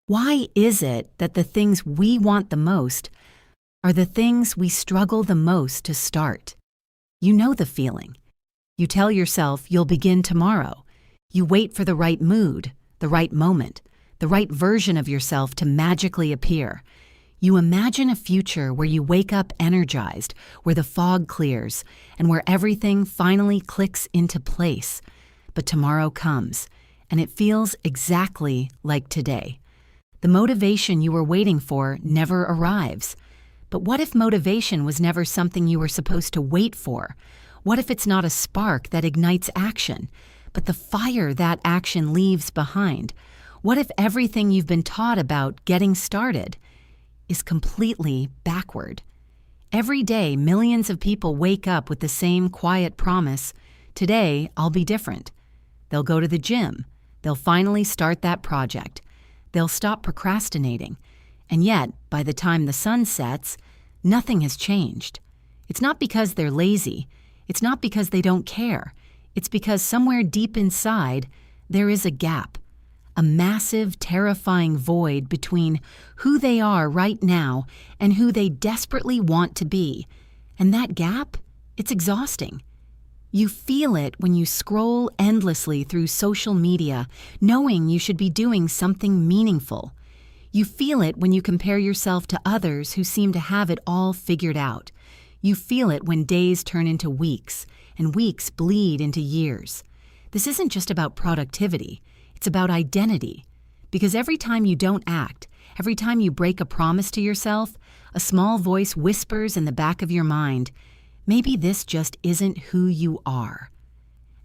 Why is it that the things we want the most are the things we struggle the most to start? You know the feeling. You tell yourself you'll begin tomorrow. You wait for the right mood, the right moment, the right version of yourself to magically appear. You imagine a future where you wake up energized, where the fog clears, and where everything finally clicks into place. But tomorrow comes, and it feels exactly like today. The motivation you were waiting for never arrives. But what if motivation was never something you were supposed to wait for? What if it's not a spark that ignites action, but the fire that action leaves behind? What if everything you've been taught about getting started is completely backward? Every day, millions of people wake up with the same quiet promise, "Today, I'll be different." They'll go to the gym. They'll finally start that project. They'll stop procrastinating. And yet, by the time the sun sets, nothing has changed. It's not because they're lazy. It's not because they don't care. It's because somewhere deep inside, there is a gap. A massive, terrifying void between who they are right now and who they desperately want to be. And that gap, it's exhausting. You feel it when you scroll endlessly through social media, knowing you should be doing something meaningful. You feel it when you compare yourself to others who seem to have it all figured out. You feel it when days turn into weeks, and weeks bleed into years. This isn't just about productivity. It's about identity. Because every time you don't act, every time you break a promise to yourself, a small voice whispers in the back of your mind, maybe this just isn't who you are.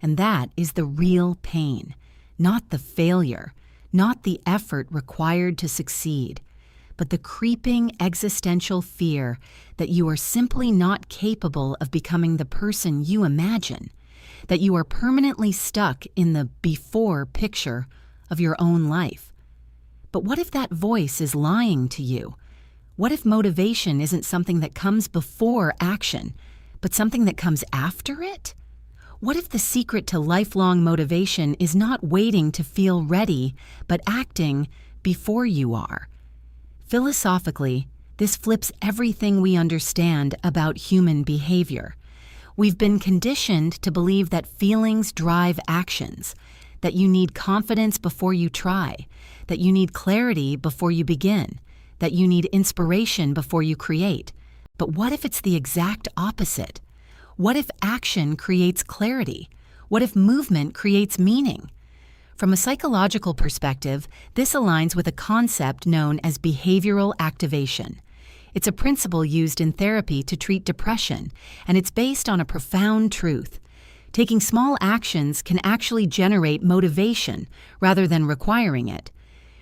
And that is the real pain, not the failure, not the effort required to succeed, but the creeping existential fear that you are simply not capable of becoming the person you imagine, that you are permanently stuck in the before picture of your own life. But what if that voice is lying to you? What if motivation isn't something that comes before action, but something that comes after it? What if the secret to lifelong motivation is not waiting to feel ready, but acting before you are? Philosophically, this flips everything we understand about human behavior. We've been conditioned to believe that feelings drive actions, that you need confidence before you try, that you need clarity before you begin, that you need inspiration before you create. But what if it's the exact opposite? What if action creates clarity? What if movement creates meaning? From a psychological perspective, this aligns with a concept known as behavioral activation. It's a principle used in therapy to treat depression, and it's based on a profound truth. Taking small actions can actually generate motivation rather than requiring it.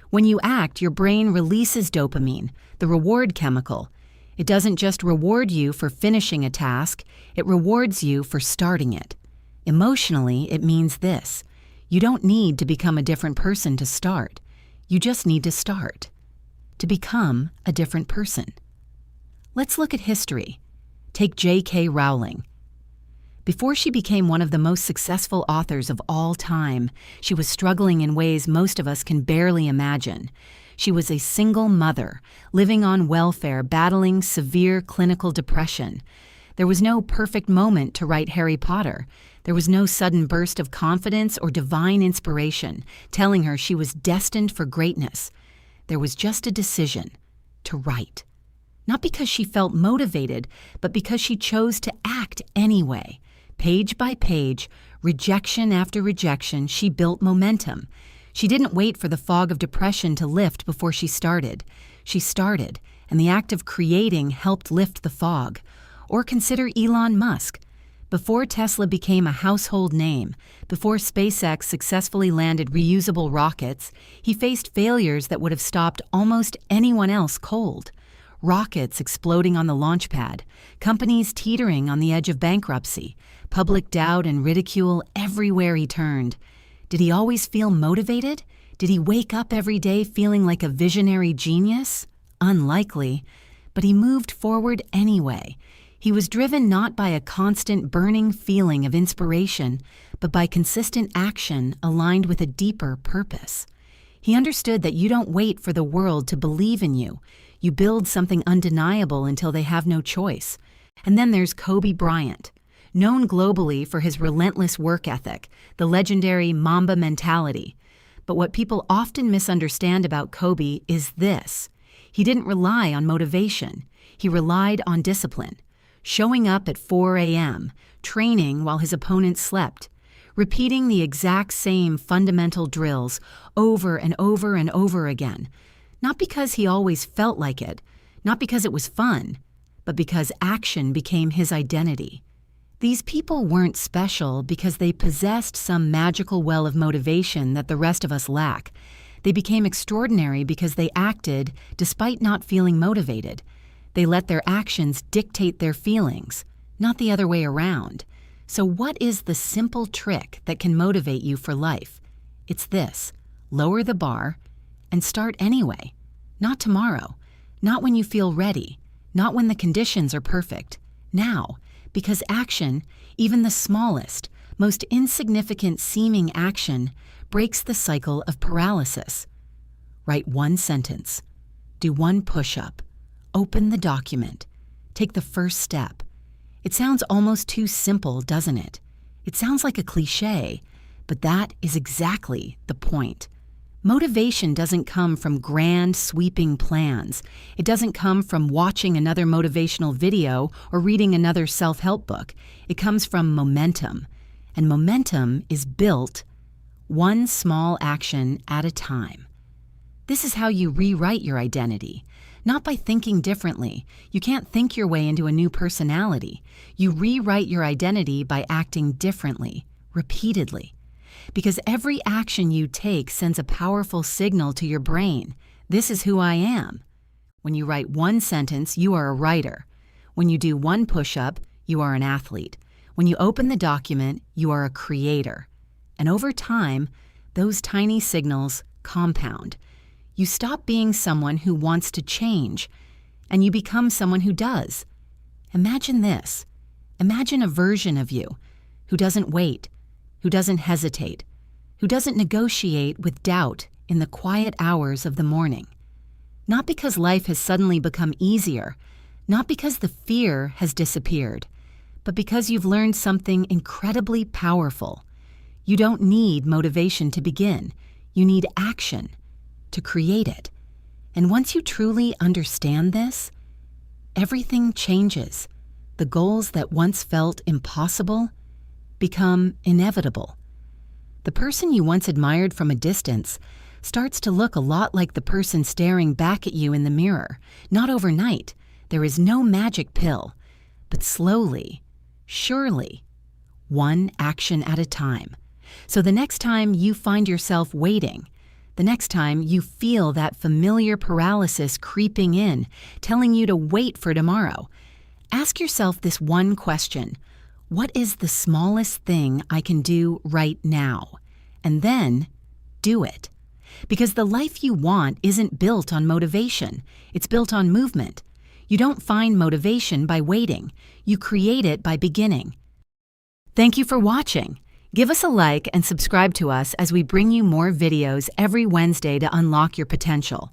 When you act, your brain releases dopamine, the reward chemical. It doesn't just reward you for finishing a task, it rewards you for starting it. Emotionally, it means this: you don't need to become a different person to start. You just need to start. To become a different person. Let's look at history. Take J.K. Rowling. Before she became one of the most successful authors of all time, she was struggling in ways most of us can barely imagine. She was a single mother, living on welfare, battling severe clinical depression. There was no perfect moment to write Harry Potter. There was no sudden burst of confidence or divine inspiration telling her she was destined for greatness. There was just a decision to write. Not because she felt motivated, but because she chose to act anyway. Page by page, rejection after rejection, she built momentum. She didn't wait for the fog of depression to lift before she started. She started, and the act of creating helped lift the fog. Or consider Elon Musk. Before Tesla became a household name, before SpaceX successfully landed reusable rockets, he faced failures that would have stopped almost anyone else cold. Rockets exploding on the launch pad, companies teetering on the edge of bankruptcy, public doubt and ridicule everywhere he turned. Did he always feel motivated? Did he wake up every day feeling like a visionary genius? Unlikely. But he moved forward anyway. He was driven not by a constant burning feeling of inspiration, but by consistent action aligned with a deeper purpose. He understood that you don't wait for the world to believe in you. You build something undeniable until they have no choice. And then there's Kobe Bryant, known globally for his relentless work ethic, the legendary Mamba mentality. But what people often misunderstand about Kobe is this. He didn't rely on motivation. He relied on discipline. Showing up at 4 a.m., training while his opponents slept, repeating the exact same fundamental drills over and over and over again, not because he always felt like it, not because it was fun, but because action became his identity. These people weren't special because they possessed some magical well of motivation that the rest of us lack. They became extraordinary because they acted despite not feeling motivated. They let their actions dictate their feelings, not the other way around. So what is the simple trick that can motivate you for life? It's this: lower the bar and start anyway. Not tomorrow, not when you feel ready, not when the conditions are perfect. Now, because action, even the smallest, most insignificant seeming action, breaks the cycle of paralysis. Write one sentence. Do one push-up. Open the document. Take the first step. It sounds almost too simple, doesn't it? It sounds like a cliché, but that is exactly the point. Motivation doesn't come from grand, sweeping plans. It doesn't come from watching another motivational video or reading another self-help book. It comes from momentum. And momentum is built one small action at a time. This is how you rewrite your identity. Not by thinking differently. You can't think your way into a new personality. You rewrite your identity by acting differently, repeatedly. Because every action you take sends a powerful signal to your brain. This is who I am. When you write one sentence, you are a writer. When you do one push-up, you are an athlete. When you open the document, you are a creator. And over time, those tiny signals compound. You stop being someone who wants to change, and you become someone who does. Imagine this. Imagine a version of you who doesn't wait, who doesn't hesitate, who doesn't negotiate with doubt in the quiet hours of the morning. Not because life has suddenly become easier, not because the fear has disappeared, but because you've learned something incredibly powerful. You don't need motivation to begin. You need action to create it. And once you truly understand this, everything changes. The goals that once felt impossible become inevitable. The person you once admired from a distance starts to look a lot like the person staring back at you in the mirror. Not overnight. There is no magic pill. But slowly, surely, one action at a time. So the next time you find yourself waiting, the next time you feel that familiar paralysis creeping in, telling you to wait for tomorrow, ask yourself this one question: what is the smallest thing I can do right now? And then do it. Because the life you want isn't built on motivation. It's built on movement. You don't find motivation by waiting. You create it by beginning. Thank you for watching. Give us a like and subscribe to us as we bring you more videos every Wednesday to unlock your potential.